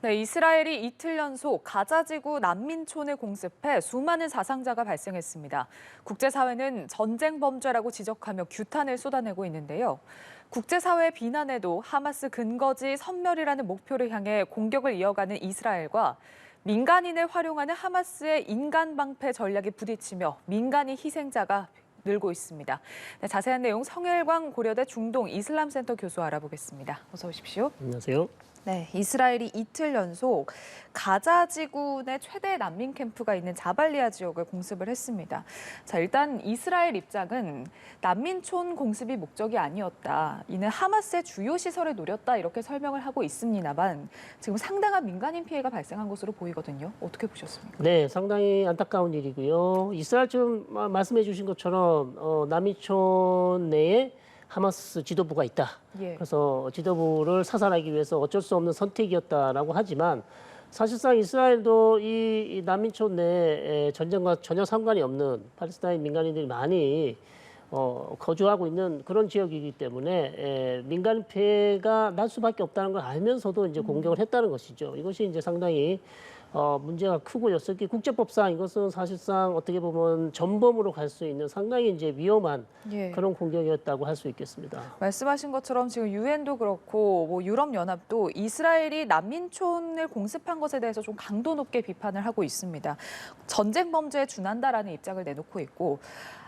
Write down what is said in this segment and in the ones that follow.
네, 이스라엘이 이틀 연속 가자지구 난민촌을 공습해 수많은 사상자가 발생했습니다. 국제사회는 전쟁 범죄라고 지적하며 규탄을 쏟아내고 있는데요. 국제사회의 비난에도 하마스 근거지 섬멸이라는 목표를 향해 공격을 이어가는 이스라엘과 민간인을 활용하는 하마스의 인간 방패 전략이 부딪히며 민간인 희생자가 늘고 있습니다. 네, 자세한 내용 성일광 고려대 중동 이슬람센터 교수 알아보겠습니다. 어서 오십시오. 안녕하세요. 네, 이스라엘이 이틀 연속 가자 지구 내 최대 난민 캠프가 있는 자발리아 지역을 공습을 했습니다. 자, 일단 이스라엘 입장은 난민촌 공습이 목적이 아니었다. 이는 하마스의 주요 시설을 노렸다 이렇게 설명을 하고 있습니다만 지금 상당한 민간인 피해가 발생한 것으로 보이거든요. 어떻게 보셨습니까? 네, 상당히 안타까운 일이고요. 이스라엘 지금 말씀해 주신 것처럼 난민촌 내에 하마스 지도부가 있다. 예. 그래서 지도부를 사살하기 위해서 어쩔 수 없는 선택이었다라고 하지만 사실상 이스라엘도 이 난민촌 내 전쟁과 전혀 상관이 없는 팔레스타인 민간인들이 많이 거주하고 있는 그런 지역이기 때문에 민간 피해가 날 수밖에 없다는 걸 알면서도 이제 공격을 했다는 것이죠. 이것이 이제 상당히 문제가 크고요. 특히 국제법상 이것은 사실상 어떻게 보면 전범으로 갈 수 있는 상당히 이제 위험한 그런 공격이었다고 할 수 있겠습니다. 말씀하신 것처럼 지금 유엔도 그렇고 뭐 유럽연합도 이스라엘이 난민촌을 공습한 것에 대해서 좀 강도 높게 비판을 하고 있습니다. 전쟁 범죄에 준한다라는 입장을 내놓고 있고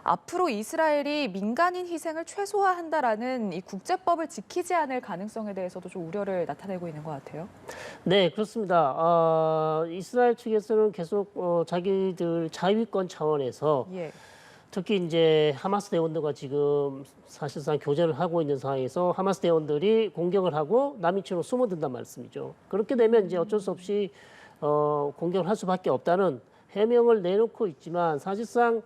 앞으로 이스라엘이 민간인 희생을 최소화한다라는 이 국제법을 지키지 않을 가능성에 대해서도 좀 우려를 나타내고 있는 것 같아요. 네, 그렇습니다. 이스라엘 측에서는 계속 자기들 자위권 차원에서 특히 이제 하마스 대원들과 지금 사실상 교전을 하고 있는 상황에서 하마스 대원들이 공격을 하고 난민촌으로 숨어든단 말씀이죠. 그렇게 되면 이제 어쩔 수 없이 공격을 할 수밖에 없다는 해명을 내놓고 있지만 사실상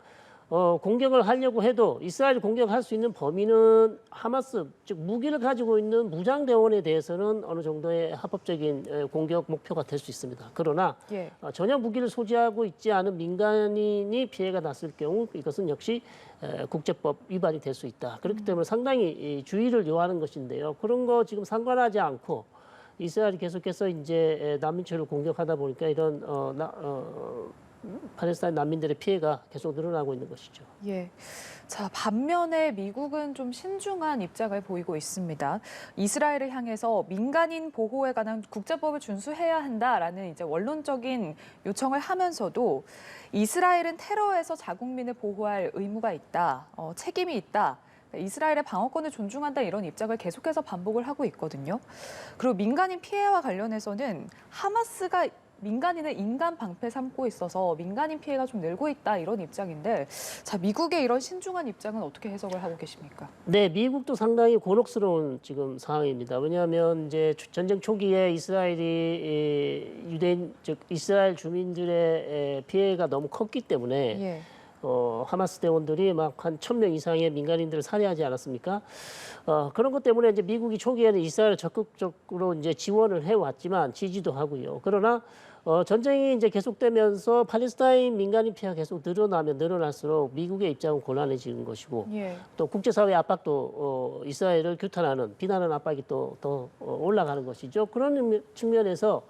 공격을 하려고 해도 이스라엘이 공격할 수 있는 범위는 하마스, 즉 무기를 가지고 있는 무장대원에 대해서는 어느 정도의 합법적인 공격 목표가 될 수 있습니다. 그러나 전혀 무기를 소지하고 있지 않은 민간인이 피해가 났을 경우 이것은 역시 국제법 위반이 될 수 있다. 그렇기 때문에 상당히 주의를 요하는 것인데요. 그런 거 지금 상관하지 않고 이스라엘이 계속해서 이제 난민촌을 공격하다 보니까 이런 팔레스타인 난민들의 피해가 계속 늘어나고 있는 것이죠. 예. 자, 반면에 미국은 좀 신중한 입장을 보이고 있습니다. 이스라엘을 향해서 민간인 보호에 관한 국제법을 준수해야 한다라는 이제 원론적인 요청을 하면서도 이스라엘은 테러에서 자국민을 보호할 의무가 있다, 책임이 있다. 이스라엘의 방어권을 존중한다 이런 입장을 계속해서 반복을 하고 있거든요. 그리고 민간인 피해와 관련해서는 하마스가 민간인을 인간 방패 삼고 있어서 민간인 피해가 좀 늘고 있다 이런 입장인데 자 미국의 이런 신중한 입장은 어떻게 해석을 하고 계십니까? 네, 미국도 상당히 곤혹스러운 지금 상황입니다. 왜냐하면 이제 전쟁 초기에 이스라엘이 유대인 즉 이스라엘 주민들의 피해가 너무 컸기 때문에 하마스 대원들이 막 한 1,000명 이상의 민간인들을 살해하지 않았습니까? 그런 것 때문에 이제 미국이 초기에는 이스라엘을 적극적으로 이제 지원을 해왔지만 지지도 하고요. 그러나 전쟁이 이제 계속되면서 팔레스타인 민간인 피해가 계속 늘어나면 늘어날수록 미국의 입장은 곤란해지는 것이고 또 국제사회 압박도 이스라엘을 규탄하는 비난하는 압박이 또 더 올라가는 것이죠. 그런 측면에서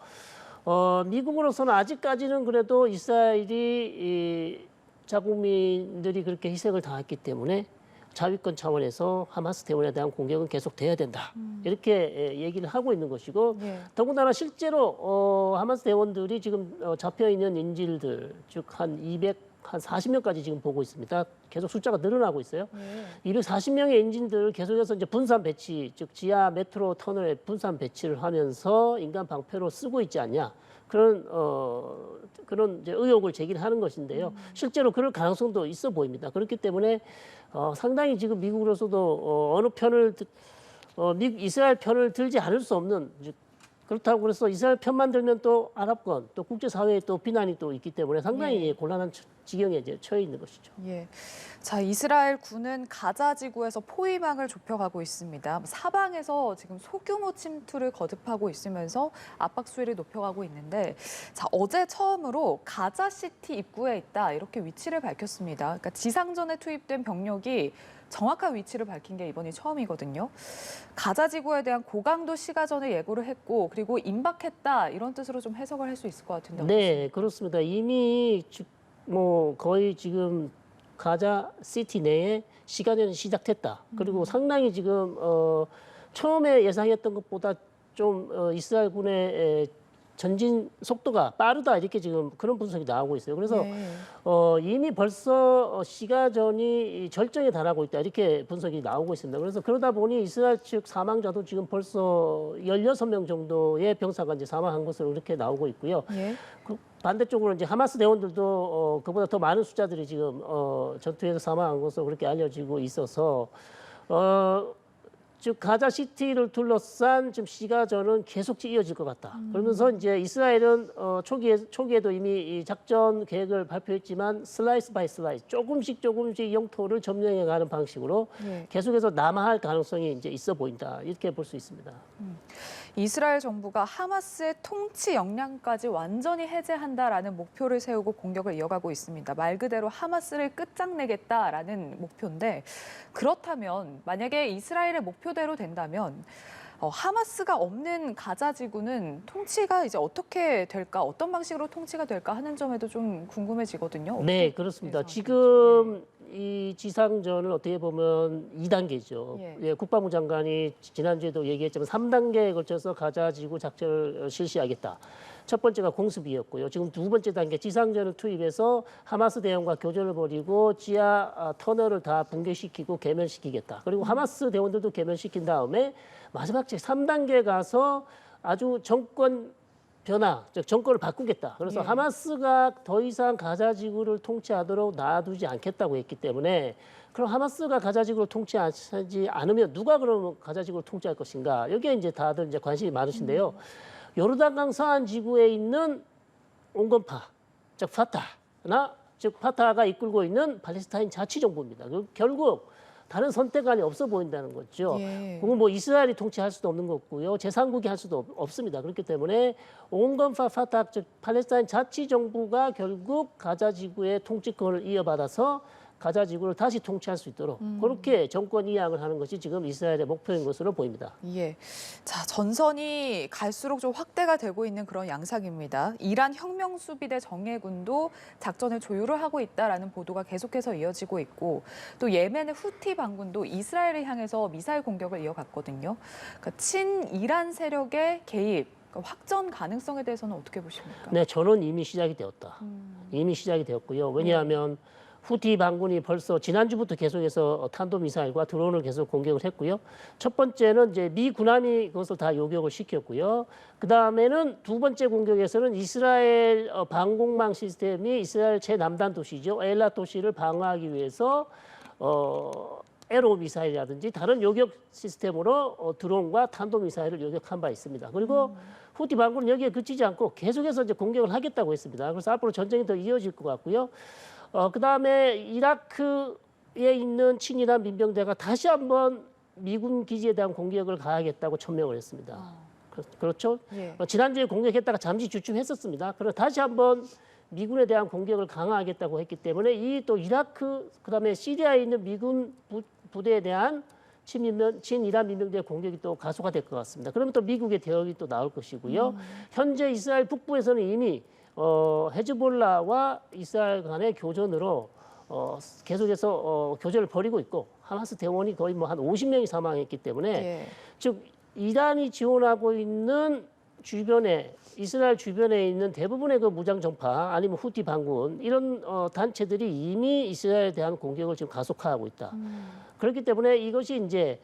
미국으로서는 아직까지는 그래도 이스라엘이 자국민들이 그렇게 희생을 당했기 때문에 자위권 차원에서 하마스 대원에 대한 공격은 계속돼야 된다. 이렇게 얘기를 하고 있는 것이고 더군다나 실제로 하마스 대원들이 지금 잡혀 있는 인질들 즉 한 240명까지 지금 보고 있습니다. 계속 숫자가 늘어나고 있어요. 240명의 인질들을 계속해서 이제 분산 배치, 즉 지하 메트로 터널에 분산 배치를 하면서 인간 방패로 쓰고 있지 않냐. 그런 이제 의혹을 제기하는 것인데요. 실제로 그럴 가능성도 있어 보입니다. 그렇기 때문에 상당히 지금 미국으로서도 어느 편을 이스라엘 편을 들지 않을 수 없는 그렇다고 그래서 이스라엘 편만 들면 또 아랍권 또 국제사회에 또 비난이 또 있기 때문에 상당히 곤란한 지경에 이제 처해 있는 것이죠. 자, 이스라엘 군은 가자 지구에서 포위망을 좁혀가고 있습니다. 사방에서 지금 소규모 침투를 거듭하고 있으면서 압박 수위를 높여가고 있는데 자, 어제 처음으로 가자 시티 입구에 있다 이렇게 위치를 밝혔습니다. 그러니까 지상전에 투입된 병력이 정확한 위치를 밝힌 게 이번이 처음이거든요. 가자 지구에 대한 고강도 시가전을 예고를 했고 그리고 임박했다 이런 뜻으로 좀 해석을 할 수 있을 것 같은데. 네, 그렇습니다. 이미 뭐 거의 지금 가자 시티 내에 시가전이 시작됐다. 그리고 상당히 지금 처음에 예상했던 것보다 좀 이스라엘군의 전진 속도가 빠르다 이렇게 지금 그런 분석이 나오고 있어요. 그래서 네. 이미 벌써 시가전이 절정에 달하고 있다 이렇게 분석이 나오고 있습니다. 그래서 그러다 보니 이스라엘 측 사망자도 지금 벌써 16명 정도의 병사가 이제 사망한 것으로 이렇게 나오고 있고요. 예. 그 반대쪽으로 이제 하마스 대원들도 그보다 더 많은 숫자들이 지금 전투에서 사망한 것으로 그렇게 알려지고 있어서 즉 가자 시티를 둘러싼 지금 시가전은 계속 이어질 것 같다. 그러면서 이제 이스라엘은 초기에도 이미 이 작전 계획을 발표했지만 슬라이스 바이 슬라이스 조금씩 영토를 점령해가는 방식으로 예. 계속해서 남하할 가능성이 이제 있어 보인다. 이렇게 볼 수 있습니다. 이스라엘 정부가 하마스의 통치 역량까지 완전히 해제한다라는 목표를 세우고 공격을 이어가고 있습니다. 말 그대로 하마스를 끝장내겠다라는 목표인데 그렇다면 만약에 이스라엘의 목표대로 된다면 하마스가 없는 가자 지구는 통치가 이제 어떻게 될까, 어떤 방식으로 통치가 될까 하는 점에도 좀 궁금해지거든요. 네, 그렇습니다. 예상하시는지. 지금 이 지상전을 어떻게 보면 2단계죠. 예. 국방부 장관이 지난주에도 얘기했지만 3단계에 걸쳐서 가자 지구 작전을 실시하겠다. 첫 번째가 공습이었고요. 지금 두 번째 단계 지상전을 투입해서 하마스 대원과 교전을 벌이고 지하 터널을 다 붕괴시키고 괴멸시키겠다. 그리고 하마스 대원들도 괴멸시킨 다음에 마지막 제 3단계 가서 아주 정권 변화, 즉 정권을 바꾸겠다. 그래서 예. 하마스가 더 이상 가자 지구를 통치하도록 놔두지 않겠다고 했기 때문에 그럼 하마스가 가자 지구를 통치하지 않으면 누가 그러면 가자 지구를 통치할 것인가? 여기에 이제 다들 이제 관심이 많으신데요. 요르단강 서안 지구에 있는 온건파, 즉 파타가 이끌고 있는 팔레스타인 자치정부입니다. 결국 다른 선택안이 없어 보인다는 거죠. 예. 그건 뭐 이스라엘이 통치할 수도 없는 거고요. 제3국이 할 수도 없습니다. 그렇기 때문에 온건파 파타, 즉 팔레스타인 자치정부가 결국 가자 지구의 통치권을 이어받아서 가자 지구를 다시 통치할 수 있도록 그렇게 정권 이양을 하는 것이 지금 이스라엘의 목표인 것으로 보입니다. 예. 자, 전선이 갈수록 좀 확대가 되고 있는 그런 양상입니다. 이란 혁명수비대 정예군도 작전을 조율을 하고 있다라는 보도가 계속해서 이어지고 있고 또 예멘의 후티 반군도 이스라엘을 향해서 미사일 공격을 이어갔거든요. 그러니까 친이란 세력의 개입, 그러니까 확전 가능성에 대해서는 어떻게 보십니까? 네, 저는 이미 시작이 되었다. 이미 시작이 되었고요. 왜냐하면 후티 반군이 벌써 지난주부터 계속해서 탄도미사일과 드론을 계속 공격을 했고요. 첫 번째는 이제 미 군함이 그것을 다 요격을 시켰고요. 그 다음에는 두 번째 공격에서는 이스라엘 방공망 시스템이 이스라엘 최남단 도시죠. 엘라 도시를 방어하기 위해서 에로 미사일이라든지 다른 요격 시스템으로 드론과 탄도미사일을 요격한 바 있습니다. 그리고 후티 반군은 여기에 그치지 않고 계속해서 이제 공격을 하겠다고 했습니다. 그래서 앞으로 전쟁이 더 이어질 것 같고요. 그다음에 이라크에 있는 친이란 민병대가 다시 한번 미군 기지에 대한 공격을 가하겠다고 천명을 했습니다. 그렇죠? 예. 지난주에 공격했다가 잠시 주춤했었습니다. 그래서 다시 한번 미군에 대한 공격을 강화하겠다고 했기 때문에 이 또 이라크 그다음에 시리아에 있는 미군 부대에 대한 친이란 민병대의 공격이 또 가속화될 것 같습니다. 그러면 또 미국의 대응이 또 나올 것이고요. 현재 이스라엘 북부에서는 이미 헤즈볼라와 이스라엘 간의 교전으로 계속해서 교전을 벌이고 있고 하마스 대원이 거의 뭐 한 50명이 사망했기 때문에 예. 즉 이란이 지원하고 있는 주변에 이스라엘 주변에 있는 대부분의 그 무장 정파 아니면 후티 반군 이런 단체들이 이미 이스라엘에 대한 공격을 지금 가속화하고 있다. 그렇기 때문에 이것이 이제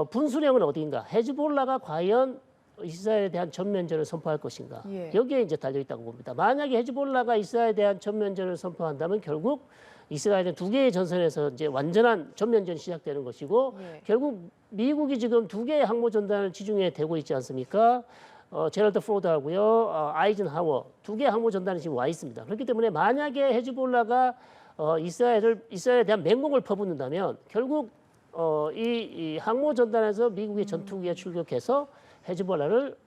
분수령은 어디인가? 헤즈볼라가 과연 이스라엘에 대한 전면전을 선포할 것인가? 예. 여기에 이제 달려 있다고 봅니다. 만약에 헤즈볼라가 이스라엘에 대한 전면전을 선포한다면 결국 이스라엘은 두 개의 전선에서 이제 완전한 전면전이 시작되는 것이고 예. 결국 미국이 지금 두 개의 항모 전단을 지중해에 대고 있지 않습니까? 제럴드 포드하고요, 아이젠하워 두 개의 항모 전단이 지금 와 있습니다. 그렇기 때문에 만약에 헤즈볼라가 이스라엘에 대한 맹공을 퍼붓는다면 결국 이 항모 전단에서 미국의 전투기가 출격해서 헤즈볼라를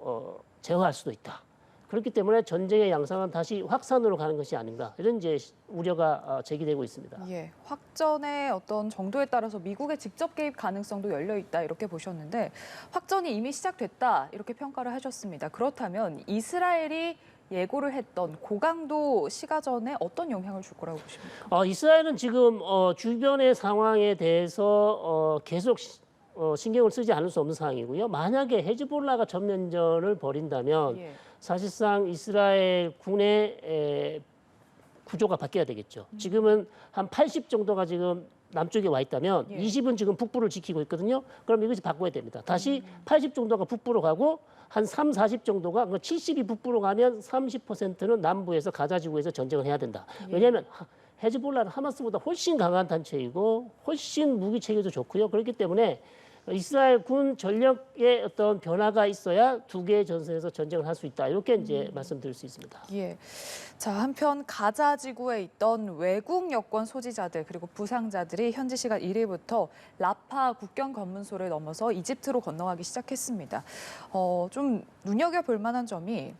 제어할 수도 있다. 그렇기 때문에 전쟁의 양상은 다시 확산으로 가는 것이 아닌가 이런 이제 우려가 제기되고 있습니다. 예, 확전의 어떤 정도에 따라서 미국의 직접 개입 가능성도 열려 있다 이렇게 보셨는데 확전이 이미 시작됐다 이렇게 평가를 하셨습니다. 그렇다면 이스라엘이 예고를 했던 고강도 시가전에 어떤 영향을 줄 거라고 보십니까? 이스라엘은 지금 주변의 상황에 대해서 계속 신경을 쓰지 않을 수 없는 상황이고요. 만약에 헤즈볼라가 전면전을 벌인다면 예. 사실상 이스라엘 군의 구조가 바뀌어야 되겠죠. 지금은 한 80 정도가 지금 남쪽에 와 있다면 예. 20은 지금 북부를 지키고 있거든요. 그럼 이것이 바꿔야 됩니다. 다시 80 정도가 북부로 가고 한 3, 40 정도가 70이 북부로 가면 30%는 남부에서 가자 지구에서 전쟁을 해야 된다. 왜냐하면 헤즈볼라는 하마스보다 훨씬 강한 단체이고 훨씬 무기 체계도 좋고요. 그렇기 때문에 이스라엘 군 전력의 어떤 변화가 있어야 두 개의 전선에서 전쟁을 할 수 있다. 이렇게 이제 말씀드릴 수 있습니다. 예. 자, 한편 가자 지구에 있던 외국 여권 소지자들 그리고 부상자들이 현지 시간 1일부터 라파 국경 검문소를 넘어서 이집트로 건너가기 시작했습니다. 좀 눈여겨볼 만한 점이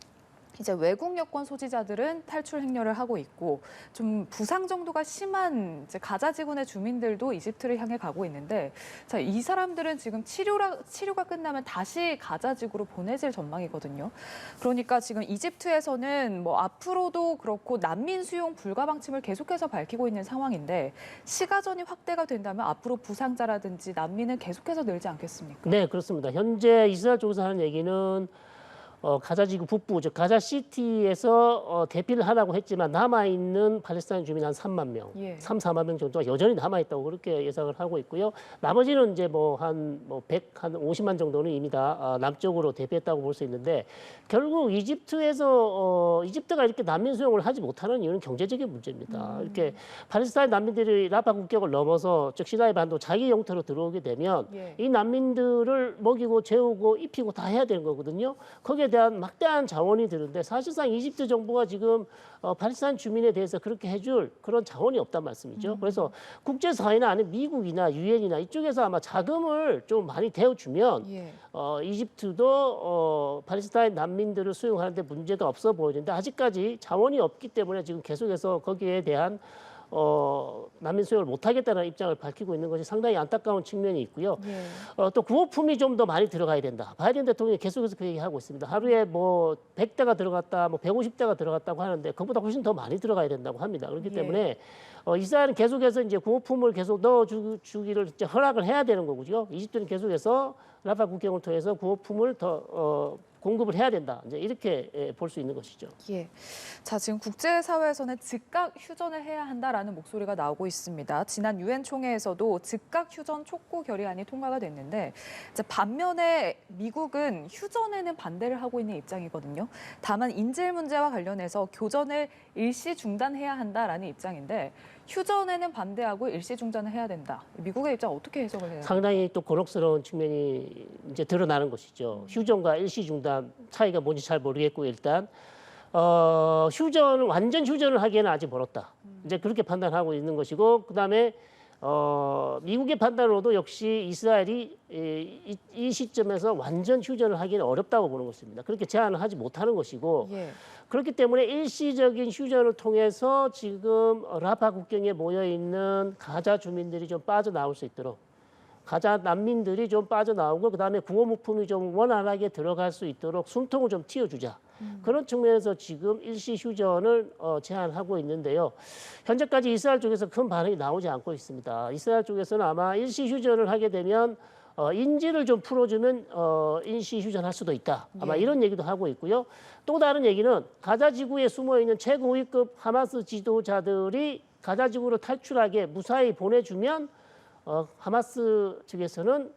이제 외국 여권 소지자들은 탈출 행렬을 하고 있고 좀 부상 정도가 심한 이제 가자 지구내 주민들도 이집트를 향해 가고 있는데 자, 이 사람들은 지금 치료가 끝나면 다시 가자 지구로 보내질 전망이거든요. 그러니까 지금 이집트에서는 뭐 앞으로도 그렇고 난민 수용 불가 방침을 계속해서 밝히고 있는 상황인데 시가전이 확대가 된다면 앞으로 부상자라든지 난민은 계속해서 늘지 않겠습니까? 네, 그렇습니다. 현재 이스라엘 쪽에서 하는 얘기는 가자지구 북부, 즉 가자시티에서 대피를 하라고 했지만 남아있는 팔레스타인 주민 한 3만 명, 예. 3, 4만 명 정도가 여전히 남아있다고 그렇게 예상을 하고 있고요. 나머지는 이제 한 50만 정도는 이미 다 남쪽으로 대피했다고 볼 수 있는데 결국 이집트가 이렇게 난민 수용을 하지 못하는 이유는 경제적인 문제입니다. 이렇게 팔레스타인 난민들이 라파 국경을 넘어서 즉 시나이 반도 자기 영토로 들어오게 되면 예. 이 난민들을 먹이고 재우고 입히고 다 해야 되는 거거든요. 거기에 대한 막대한 자원이 드는데 사실상 이집트 정부가 지금 팔레스타인 주민에 대해서 그렇게 해줄 그런 자원이 없단 말씀이죠. 그래서 국제사회나 아니면 미국이나 유엔이나 이쪽에서 아마 자금을 좀 많이 대어주면 예. 이집트도 팔레스타인 난민들을 수용하는데 문제가 없어 보이는데 아직까지 자원이 없기 때문에 지금 계속해서 거기에 대한 난민 수용을 못하겠다는 입장을 밝히고 있는 것이 상당히 안타까운 측면이 있고요. 예. 또 구호품이 좀 더 많이 들어가야 된다. 바이든 대통령이 계속해서 그 얘기하고 있습니다. 하루에 100대가 들어갔다, 150대가 들어갔다고 하는데 그보다 훨씬 더 많이 들어가야 된다고 합니다. 그렇기 예. 때문에 이스라엘은 계속해서 이제 구호품을 계속 넣어주기를 이제 허락을 해야 되는 거고요. 이집트는 계속해서 라파 국경을 통해서 구호품을 더 공급을 해야 된다. 이제 이렇게 볼 수 있는 것이죠. 예. 자, 지금 국제사회에서는 즉각 휴전을 해야 한다라는 목소리가 나오고 있습니다. 지난 유엔 총회에서도 즉각 휴전 촉구 결의안이 통과가 됐는데 이제 반면에 미국은 휴전에는 반대를 하고 있는 입장이거든요. 다만 인질 문제와 관련해서 교전을 일시 중단해야 한다라는 입장인데 휴전에는 반대하고 일시 중단을 해야 된다. 미국의 입장 어떻게 해석을 해야 됩니까? 상당히 또 곤혹스러운 측면이 이제 드러나는 것이죠. 휴전과 일시 중단 차이가 뭔지 잘 모르겠고 일단 완전 휴전을 하기에는 아직 멀었다. 이제 그렇게 판단하고 있는 것이고 그다음에 미국의 판단으로도 역시 이스라엘이 이 시점에서 완전 휴전을 하기는 어렵다고 보는 것입니다. 그렇게 제안을 하지 못하는 것이고 예. 그렇기 때문에 일시적인 휴전을 통해서 지금 라파 국경에 모여 있는 가자 주민들이 좀 빠져나올 수 있도록 가자 난민들이 좀 빠져나오고 그다음에 구호물품이 좀 원활하게 들어갈 수 있도록 숨통을 좀 틔워주자. 그런 측면에서 지금 일시 휴전을 제안하고 있는데요. 현재까지 이스라엘 쪽에서 큰 반응이 나오지 않고 있습니다. 이스라엘 쪽에서는 아마 일시 휴전을 하게 되면 인질을 좀 풀어주면 일시 휴전할 수도 있다. 아마 예. 이런 얘기도 하고 있고요. 또 다른 얘기는 가자 지구에 숨어 있는 최고위급 하마스 지도자들이 가자 지구로 탈출하게 무사히 보내주면 하마스 측에서는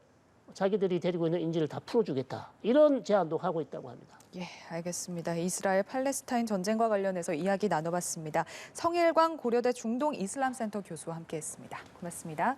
자기들이 데리고 있는 인질을 다 풀어주겠다. 이런 제안도 하고 있다고 합니다. 예, 알겠습니다. 이스라엘 팔레스타인 전쟁과 관련해서 이야기 나눠봤습니다. 성일광 고려대 중동 이슬람센터 교수와 함께했습니다. 고맙습니다.